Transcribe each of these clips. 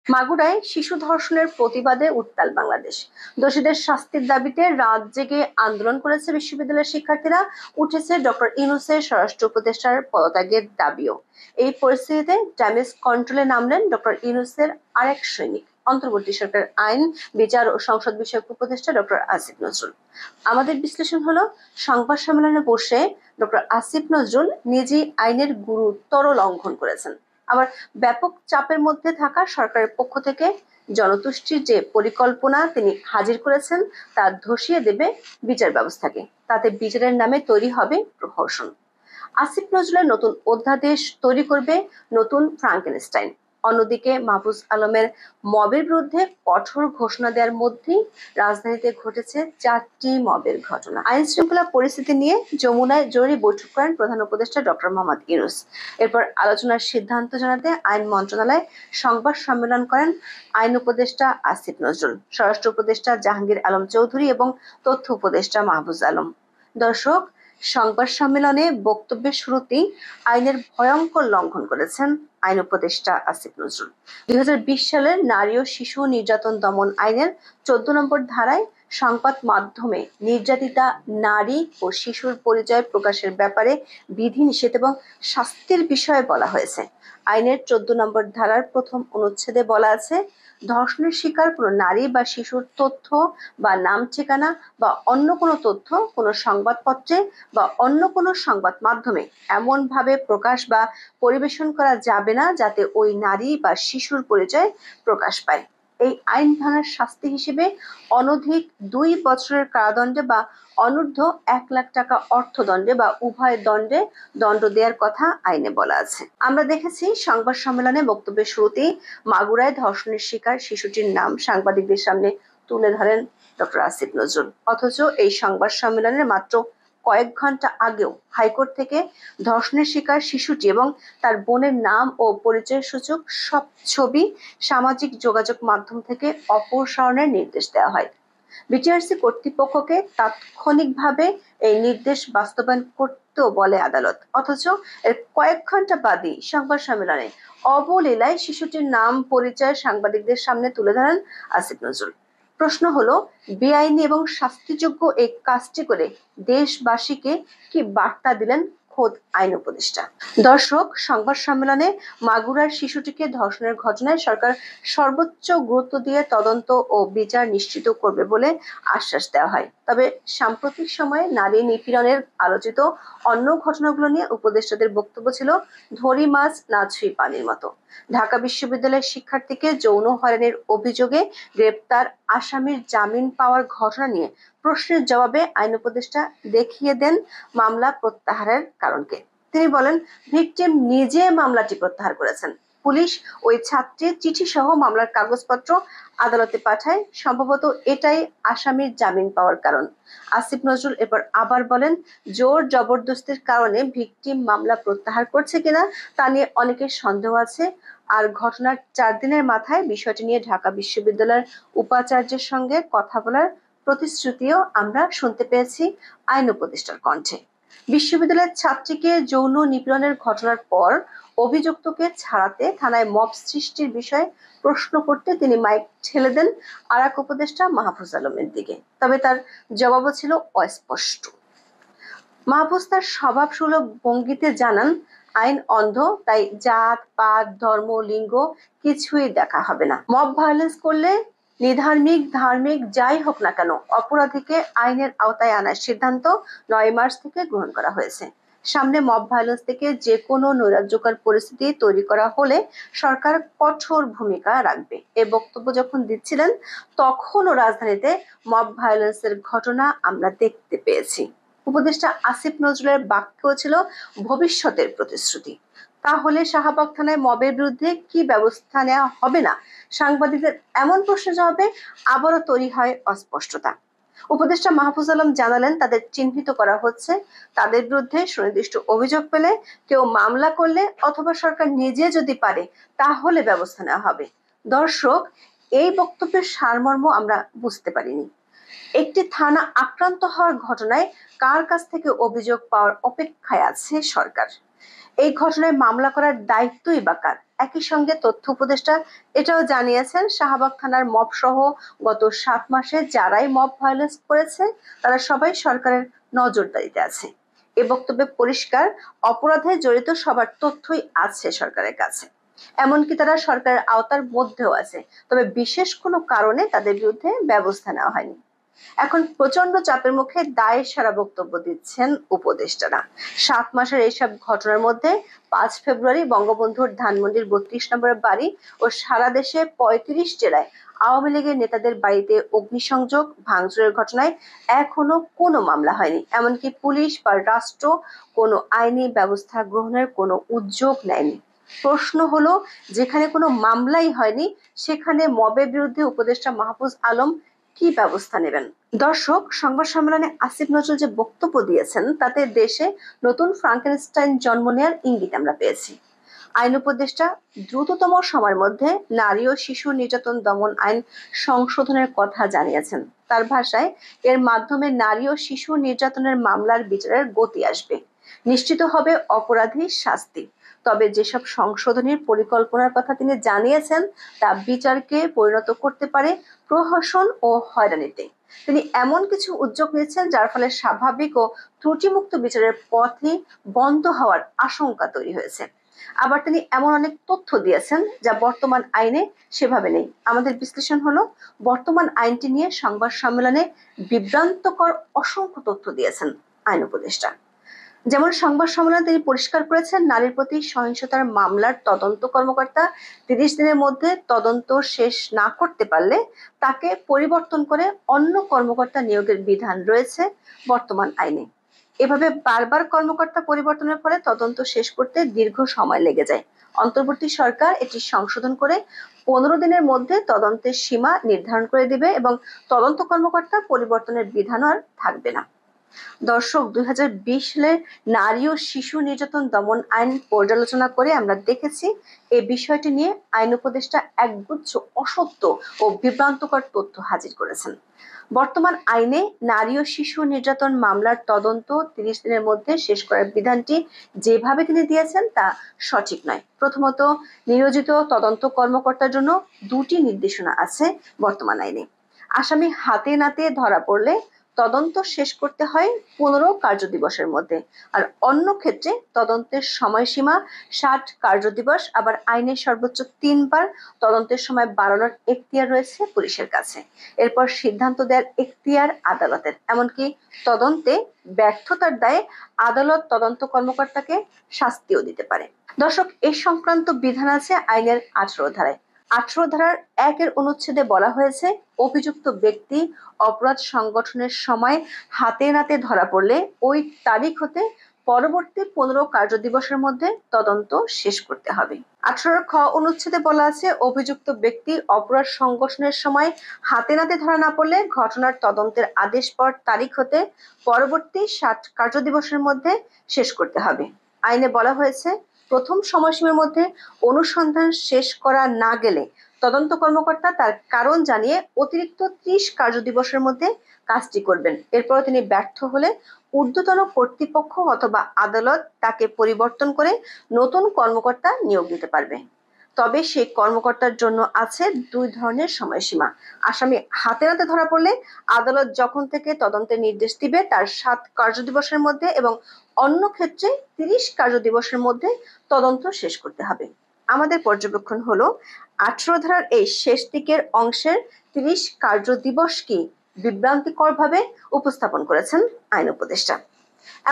মাগুরায় শিশু ধর্ষণের প্রতিবাদে উত্তাল বাংলাদেশ। দোষীদের শাস্তির দাবিতে রাত জেগে আন্দোলন করেছে বিশ্ববিদ্যালয়ের শিক্ষার্থীরা। উঠেছে ডক্টর ইউনূসের স্বরাষ্ট্র উপদেষ্টার পদত্যাগের দাবিও। এই পরিস্থিতিতে ড্যামেজ কন্ট্রোলে নামলেন ডক্টর ইউনূসের আরেক সৈনিক, অন্তর্বর্তী সরকার আইন, বিচার ও সংসদ বিষয়ক উপদেষ্টা ডক্টর আসিফ নজরুল। আমাদের বিশ্লেষণ হলো, সংবাদ সম্মেলনে বসে ডক্টর আসিফ নজরুল নিজেই আইনের গুরুতর লঙ্ঘন করেছেন। আবার ব্যাপক চাপের মধ্যে থাকা সরকারের পক্ষ থেকে জনতুষ্টির যে পরিকল্পনা তিনি হাজির করেছেন তা ধসিয়ে দেবে বিচার ব্যবস্থাকে। তাতে বিচারের নামে তৈরি হবে প্রহসন। আসিফ নজরুলের নতুন অধ্যাদেশ তৈরি করবে নতুন ফ্রাঙ্কেনস্টাইন। অন্যদিকে মাহফুজ আলমের মবের বিরুদ্ধে কঠোর ঘোষণা দেওয়ার মধ্যেই রাজধানীতে ঘটেছে 4টি মবের ঘটনা। আইন শৃঙ্খলা পরিস্থিতি নিয়ে যমুনায় জরুরি বৈঠক করেন প্রধান উপদেষ্টা ডক্টর মোহাম্মদ ইউনূস। এরপর আলোচনার সিদ্ধান্ত জানাতে আইন মন্ত্রণালয়ে সংবাদ সম্মেলন করেন আইন উপদেষ্টা আসিফ নজরুল, স্বরাষ্ট্র উপদেষ্টা জাহাঙ্গীর আলম চৌধুরী এবং তথ্য উপদেষ্টা মাহফুজ আলম। দর্শক, সংবাদ সম্মেলনে বক্তব্যের শুরুতেই আইনের ভয়ঙ্কর লঙ্ঘন করেছেন আইন উপদেষ্টা আসিফ নজরুল। 2020 সালের নারী ও শিশু নির্যাতন দমন আইনের 14 নম্বর ধারায় সংবাদ মাধ্যমে নির্যাতিতা নারী ও শিশুর পরিচয় প্রকাশের ব্যাপারে বিধিনিষেধ এবং শাস্তির বিষয়ে বলা হয়েছে। আইনের 14 নম্বর ধারার প্রথম অনুচ্ছেদে বলা আছে, ধর্ষণের শিকার কোনো নারী বা শিশুর তথ্য বা নাম ঠিকানা বা অন্য কোনো তথ্য কোনো সংবাদপত্রে বা অন্য কোনো সংবাদ মাধ্যমে এমন ভাবে প্রকাশ বা পরিবেশন করা যাবে না যাতে ওই নারী বা শিশুর পরিচয় প্রকাশ পায়। এই আইন ভাঙার শাস্তি হিসেবে অনধিক 2 বছরের কারাদণ্ডে বা অনূর্ধ্ব 1 লাখ টাকা অর্থদণ্ডে বা উভয় দণ্ডে দণ্ড দেওয়ার কথা আইনে বলা আছে। আমরা দেখেছি সংবাদ সম্মেলনে বক্তব্যের শুরুতেই মাগুরায় ধর্ষণের শিকার শিশুটির নাম সাংবাদিকদের সামনে তুলে ধরেন ডক্টর আসিফ নজরুল। অথচ এই সংবাদ সম্মেলনের মাত্র কয়েক ঘন্টা আগেও হাইকোর্ট থেকে ধর্ষণের শিকার শিশুটি এবং তার বোনের নাম ও পরিচয় সূচক সব ছবি সামাজিক যোগাযোগ মাধ্যম থেকে অপসারণের নির্দেশ দেওয়া হয়। বিটিআরসি কর্তৃপক্ষকে তাৎক্ষণিকভাবে এই নির্দেশ বাস্তবায়ন করতেও বলে আদালত। অথচ এর কয়েক ঘন্টা বাদই সংবাদ সম্মেলনে অবলীলায় শিশুটির নাম পরিচয় সাংবাদিকদের সামনে তুলে ধরেন আসিফ নজরুল। প্রশ্ন হলো, বেআইনি এবং শাস্তিযোগ্য এই কাজটি করে দেশবাসীকে কি বার্তা দিলেন খোদ আইন উপদেষ্টা? দর্শক, সংবাদ সম্মেলনে মাগুরার শিশুটিকে ধর্ষণের ঘটনায় সরকার সর্বোচ্চ গুরুত্ব দিয়ে তদন্ত ও বিচার নিশ্চিত করবে বলে আশ্বাস দেওয়া হয়। তবে সাম্প্রতিক সময়ে নারী নিপীড়নের আলোচিত অন্য ঘটনাগুলো নিয়ে উপদেষ্টাদের বক্তব্য ছিল ধরি মাছ না ছুঁই পানির মতো। ঢাকা বিশ্ববিদ্যালয়ের শিক্ষার্থীকে যৌন হয়রানির অভিযোগে গ্রেপ্তার আসামির জামিন পাওয়ার ঘটনা নিয়ে প্রশ্নের জবাবে আইন উপদেষ্টা দেখিয়ে দেন মামলা প্রত্যাহারের কারণকে। তিনি বলেন, ভিকটিম নিজে মামলাটি প্রত্যাহার করেছেন। পুলিশ ওই ছাত্রীর চিঠি সহ মামলার কাগজপত্র আদালতে পাঠায়। সম্ভবত এটাই আসামির জামিন পাওয়ার কারণ। আসিফ নজরুল এরপর আবার বলেন, জোর জবরদস্তির কারণে ভিকটিম মামলা প্রত্যাহার করছে কিনা তা নিয়ে অনেকের সন্দেহ আছে। আর ঘটনার 4 দিনের মাথায় বিষয়টি নিয়ে ঢাকা বিশ্ববিদ্যালয়ের উপাচার্যের সঙ্গে কথা বলার প্রতিশ্রুতিও আমরা শুনতে পেয়েছি আইন উপদেষ্টার কণ্ঠে। বিশ্ববিদ্যালয়ের ছাত্রীকে যৌন নিপীড়নের ঘটনার পর অভিযুক্তকে ছাড়াতে থানায় মব সৃষ্টির বিষয়ে প্রশ্ন করতে তিনি মাইক ঠেলে দেন আরেক উপদেষ্টা মাহফুজ আলমের দিকে। তবে তার জবাবও ছিল অস্পষ্ট। মাহফুজ তার স্বভাবসুলভ ভঙ্গিতে জানান, আইন অন্ধ, তাই জাত পাত ধর্ম লিঙ্গ কিছুই দেখা হবে না। মব ভায়োলেন্স করলে নিধার্মিক ধার্মিক যাই হোক না কেন অপরাধীকে আইনের আওতায় আনার সিদ্ধান্ত 9 মার্চ থেকে গ্রহণ করা হয়েছে। সামনে মব ভায়োলেন্স থেকে যে কোনো নৈরাজ্যকর পরিস্থিতি তৈরি করা হলে সরকার কঠোর ভূমিকা রাখবে। এ বক্তব্য যখন দিচ্ছিলেন তখনও রাজধানীতে মব ভায়োলেন্সের ঘটনা আমরা দেখতে পেয়েছি। উপদেষ্টা আসিফ নজরুলের বাক্য ছিল ভবিষ্যতের প্রতিশ্রুতি। তাহলে শাহবাগ থানায় মবের বিরুদ্ধে কি ব্যবস্থা নেওয়া হবে না? সাংবাদিকদের এমন প্রশ্নের জবাবে আবারও তৈরি হয় অস্পষ্টতা। উপদেষ্টা মাহফুজ আলম জানালেন, তাদের চিহ্নিত করা হচ্ছে। তাদের বিরুদ্ধে সুনির্দিষ্ট অভিযোগ পেলে, কেউ মামলা করলে অথবা সরকার নিজে যদি পারে তাহলে ব্যবস্থা নেওয়া হবে। দর্শক, এই বক্তব্যের সারমর্ম আমরা বুঝতে পারিনি। একটি থানা আক্রান্ত হওয়ার ঘটনায় কার কাছ থেকে অভিযোগ পাওয়ার অপেক্ষায় আছে সরকার? এই ঘটনায় মামলা করার দায়িত্বই বা কার? একই সঙ্গে তথ্য উপদেষ্টা এটাও জানিয়েছেন, শাহবাগ থানার মব সহ গত 7 মাসে যারাই মব ভায়োলেন্স করেছে তারা সবাই সরকারের নজরদারিতে আছে। এ বক্তব্যে পরিষ্কার, অপরাধে জড়িত সবার তথ্যই আছে সরকারের কাছে, এমনকি তারা সরকারের আওতার মধ্যেও আছে, তবে বিশেষ কোনো কারণে তাদের বিরুদ্ধে ব্যবস্থা নেওয়া হয়নি। এখন প্রচন্ড চাপের মুখে দায়ের সারা বক্তব্য দিচ্ছেন উপদেষ্টারা। 7 মাসের এইসব ঘটনার মধ্যে 5 ফেব্রুয়ারি বঙ্গবন্ধুর ধানমন্ডির 32 নম্বরের বাড়ি ও সারা দেশে 35 জেলায় আওয়ামী লীগের নেতাদের বাড়িতে অগ্নিসংযোগ ভাঙচুরের ঘটনায় এখনো কোনো মামলা হয়নি, এমনকি পুলিশ বা রাষ্ট্র কোনো আইনি ব্যবস্থা গ্রহণের কোনো উদ্যোগ নেয়নি। প্রশ্ন হলো, যেখানে কোনো মামলাই হয়নি সেখানে মবের বিরুদ্ধে উপদেষ্টা মাহফুজ আলম কি ব্যবস্থা নেবেন? দর্শক, সংবাদ সম্মেলনে আসিফ নজরুল যে বক্তব্য দিয়েছেন তাতে দেশে নতুন ফ্রাঙ্কেনস্টাইন জন্ম নেওয়ার ইঙ্গিত আমরা পেয়েছি। আইন উপদেষ্টা দ্রুততম সময়ের মধ্যে নারী ও শিশু নির্যাতন দমন আইন সংশোধনের কথা জানিয়েছেন। তার ভাষায়, এর মাধ্যমে নারী ও শিশু নির্যাতনের মামলার বিচারের গতি আসবে, নিশ্চিত হবে অপরাধীর শাস্তি। তবে যেসব সংশোধনীর পরিকল্পনার কথা তিনি জানিয়েছেন তা বিচারকে পরিণত করতে পারে প্রহসন ও হয়রানিতে। তিনি এমন কিছু উদ্যোগ নিচ্ছেন যার ফলে স্বাভাবিক ও ত্রুটিমুক্ত বিচারের পথই বন্ধ হওয়ার আশঙ্কা তৈরি হয়েছে। আবার তিনি এমন অনেক তথ্য দিয়েছেন যা বর্তমান আইনে সেভাবে নেই। আমাদের বিশ্লেষণ হলো, বর্তমান আইনটি নিয়ে সংবাদ সম্মেলনে বিভ্রান্তকর অসংখ্য তথ্য দিয়েছেন আইন উপদেষ্টা। যেমন সংবাদ সম্মেলনে তিনি পরিষ্কার করেছেন, নারীর প্রতি সহিংসতার মামলার তদন্ত কর্মকর্তা 30 দিনের মধ্যে তদন্ত শেষ না করতে পারলে তাকে পরিবর্তন করে অন্য কর্মকর্তা নিয়োগের বিধান রয়েছে বর্তমান আইনে। এভাবে বারবার কর্মকর্তা পরিবর্তনের ফলে তদন্ত শেষ করতে দীর্ঘ সময় লেগে যায়। অন্তর্বর্তী সরকার এটি সংশোধন করে 15 দিনের মধ্যে তদন্তের সীমা নির্ধারণ করে দিবে এবং তদন্ত কর্মকর্তা পরিবর্তনের বিধান আর থাকবে না। দর্শক, 2020 সালে নারী ও শিশু নির্যাতন দমন আইন পর্যালোচনা করে আমরা দেখেছি এই বিষয়টি নিয়ে আইন উপদেষ্টা একগুচ্ছ অসত্য ও বিভ্রান্তকর তথ্য হাজির করেছেন। বর্তমান আইনে নারী ও শিশু নির্যাতন মামলার তদন্ত 30 দিনের মধ্যে শেষ করার বিধানটি যেভাবে তিনি দিয়েছেন তা সঠিক নয়। প্রথমত, নিয়োজিত তদন্ত কর্মকর্তার জন্য 2টি নির্দেশনা আছে বর্তমান আইনে। আসামি হাতে নাতে ধরা পড়লে তদন্ত শেষ করতে হয় 15 কার্যদিবসের মধ্যে, আর অন্য ক্ষেত্রে তদন্তের সময়সীমা 60 কার্যদিবস। আবার আইনের সর্বোচ্চ 3 বার তদন্তের সময় বাড়ানোর এখতিয়ার রয়েছে পুলিশের কাছে। এরপর সিদ্ধান্ত দেওয়ার এখতিয়ার আদালতের, এমনকি তদন্তে ব্যর্থতার দায়ে আদালত তদন্ত কর্মকর্তাকে শাস্তিও দিতে পারে। দর্শক, এই সংক্রান্ত বিধান আছে আইনের 18 ধারায়। 18 ধারার 1 অনুচ্ছেদে বলা হয়েছে, অভিযুক্ত ব্যক্তি অপরাধ সংগঠনের সময় হাতে নাতে ধরা পড়লে ওই তারিখ হতে পরবর্তী 15 কার্যদিবসের মধ্যে তদন্ত শেষ করতে হবে। 18 খ অনুচ্ছেদে বলা আছে, অভিযুক্ত ব্যক্তি অপরাধ সংগঠনের সময় হাতে নাতে ধরা না পড়লে ঘটনার তদন্তের আদেশ পাওয়ার তারিখ হতে পরবর্তী 60 কার্যদিবসের মধ্যে শেষ করতে হবে। আইনে বলা হয়েছে, প্রথম সময়সীমার মধ্যে অনুসন্ধান শেষ করা না গেলে তদন্ত কর্মকর্তা তার কারণ জানিয়ে অতিরিক্ত 30 কার্যদিবসের মধ্যে কাজটি করবেন। এরপর তিনি ব্যর্থ হলে ঊর্ধ্বতন কর্তৃপক্ষ অথবা আদালত তাকে পরিবর্তন করে নতুন কর্মকর্তা নিয়োগ দিতে পারবে। তবে সেই কর্মকর্তার জন্য আছে 2 ধরনের সময়সীমা। আসামি হাতে নাতে ধরা পড়লে আদালত যখন থেকে তদন্তের নির্দেশ দিবে তার 7 কার্যদিবসের মধ্যে এবং অন্য ক্ষেত্রে 30 কার্যদিবসের মধ্যে তদন্ত শেষ করতে হবে। আমাদের পর্যবেক্ষণ হলো, 18 ধারার এই শেষ দিকের অংশের 30 কার্যদিবস কি বিভ্রান্তিকরভাবে উপস্থাপন করেছেন আইন উপদেষ্টা।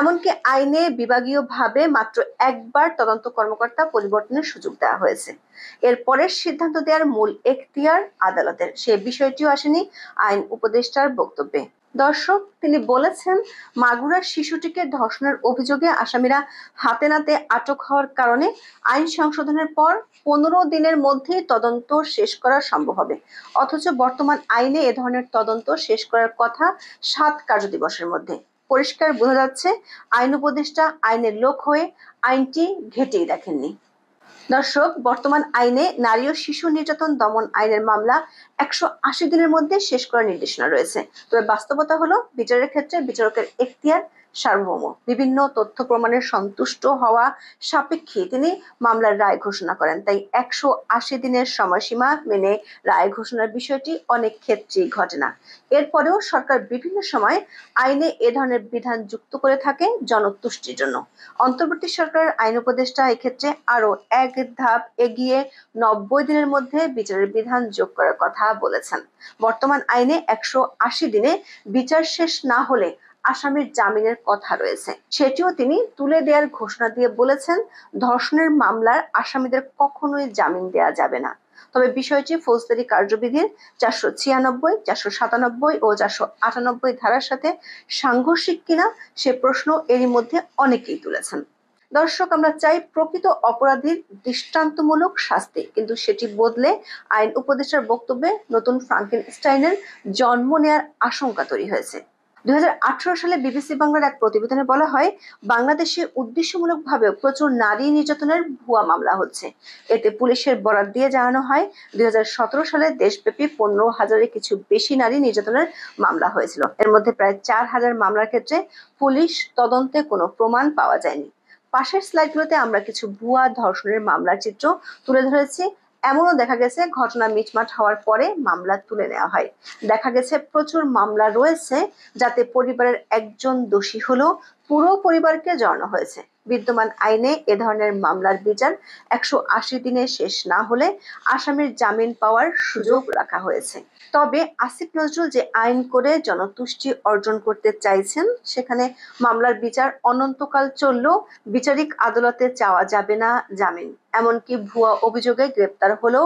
এমনকি আইনে বিভাগীয়ভাবে মাত্র একবার তদন্ত কর্মকর্তা পরিবর্তনের সুযোগ দেওয়া হয়েছে। এর পরের সিদ্ধান্ত দেওয়ার মূল এখতিয়ার আদালতের, সে বিষয়টিও আসেনি আইন উপদেষ্টার বক্তব্যে। দর্শক, তিনি বলেছেন, মাগুরার শিশুটিকে ধর্ষণের অভিযোগে আসামিরা হাতে নাতে আটক হওয়ার কারণে আইন সংশোধনের পর 15 দিনের মধ্যে তদন্ত শেষ করা সম্ভব হবে। অথচ বর্তমান আইনে এ ধরনের তদন্ত শেষ করার কথা 7 কার্যদিবসের মধ্যে। পরিষ্কার বোঝা যাচ্ছে আইন উপদেষ্টা আইনের লোক হয়ে আইনটি ঘেঁটেই দেখেননি। দর্শক, বর্তমান আইনে নারী ও শিশু নির্যাতন দমন আইনের মামলা 180 দিনের মধ্যে শেষ করার নির্দেশনা রয়েছে। তবে বাস্তবতা হলো, বিচারের ক্ষেত্রে বিচারকের এখতিয়ার সার্বভৌম। বিভিন্ন তথ্য প্রমাণের সন্তুষ্ট হওয়া সাপেক্ষে তিনি মামলার রায় ঘোষণা করেন। তাই 180 দিনের সময়সীমা মেনে রায় ঘোষণার বিষয়টি অনেক ক্ষেত্রেই ঘটে না। এরপরেও সরকার বিভিন্ন সময় আইনে এ ধরনের বিধান যুক্ত করে থাকে জনতুষ্টির জন্য। অন্তর্বর্তী সরকারের আইন উপদেষ্টা এক্ষেত্রে আরো এক ধাপ এগিয়ে 90 দিনের মধ্যে বিচারের বিধান যোগ করার কথা বলেছেন। বর্তমান আইনে 180 দিনে বিচার শেষ না হলে আসামির জামিনের কথা রয়েছে, সেটিও তিনি তুলে দেওয়ার ঘোষণা দিয়ে বলেছেন, ধর্ষণের মামলার আসামিদের কখনোই জামিন দেওয়া যাবে না। তবে বিষয়টি ফৌজদারি কার্যবিধির 496, 497 ও 498 ধারার সাথে সাংঘর্ষিক কিনা সে প্রশ্ন এরই মধ্যে অনেকেই তুলেছেন। দর্শক, আমরা চাই প্রকৃত অপরাধীর দৃষ্টান্তমূলক শাস্তি, কিন্তু সেটি বদলে আইন উপদেষ্টার বক্তব্যে নতুন ফ্রাঙ্কেনস্টাইনের জন্ম নেয়ার আশঙ্কা তৈরি হয়েছে। 2018 সালে বিবিসি বাংলার এক প্রতিবেদনে বলা হয়, বাংলাদেশে উদ্দেশ্যমূলকভাবে প্রচুর নারী নির্যাতনের ভুয়া মামলা হচ্ছে। এতে পুলিশের বরাত দিয়ে জানানো হয়, 2017 সালে দেশব্যাপী 15,000-এর কিছু বেশি নারী নির্যাতনের মামলা হয়েছিল। এর মধ্যে প্রায় 4,000 মামলার ক্ষেত্রে পুলিশ তদন্তে কোনো প্রমাণ পাওয়া যায়নি। পাশের স্লাইডগুলোতে আমরা কিছু ভুয়া ধর্ষণের মামলার চিত্র তুলে ধরেছি। এমনও দেখা গেছে ঘটনা মিটমাট হওয়ার পরে মামলা তুলে নেওয়া হয়। দেখা গেছে প্রচুর মামলা রয়েছে যাতে পরিবারের একজন দোষী হলেও পুরো পরিবারকে জড়ানো হয়েছে। বিদ্যমান আইনে এ ধরনের মামলার বিচার 180 দিনে শেষ না হলে আসামির জামিন পাওয়ার সুযোগ রাখা হয়েছে। তবে আসিফ নজরুল যে আইন করে জনতুষ্টি অর্জন করতে চাইছেন, সেখানে মামলার বিচার অনন্তকাল চললেও বিচারিক আদালতে চাওয়া যাবে না জামিন। এমনকি ভুয়া অভিযোগে গ্রেপ্তার হলেও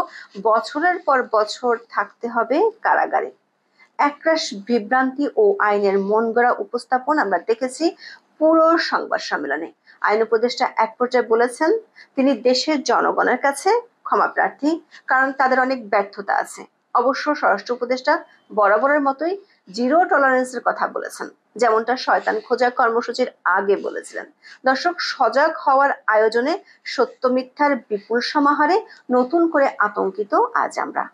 বছরের পর বছর থাকতে হবে কারাগারে। একরাশ বিভ্রান্তি ও আইনের মনগড়া উপস্থাপন আমরা দেখেছি পুরো সংবাদ সম্মেলনে। আইন উপদেষ্টা এক পর্যায়ে বলেছেন, তিনি দেশের জনগণের কাছে ক্ষমা প্রার্থী, কারণ তাদের অনেক ব্যর্থতা আছে। অবশ্য স্বরাষ্ট্র উপদেষ্টা বরাবরের মতোই জিরো টলারেন্সের কথা বলেছেন, যেমনটা শয়তান খোঁজা কর্মসূচির আগে বলেছিলেন। দর্শক, সজাগ হওয়ার আয়োজনে সত্য মিথ্যার বিপুল সমাহারে নতুন করে আতঙ্কিত আজ আমরা।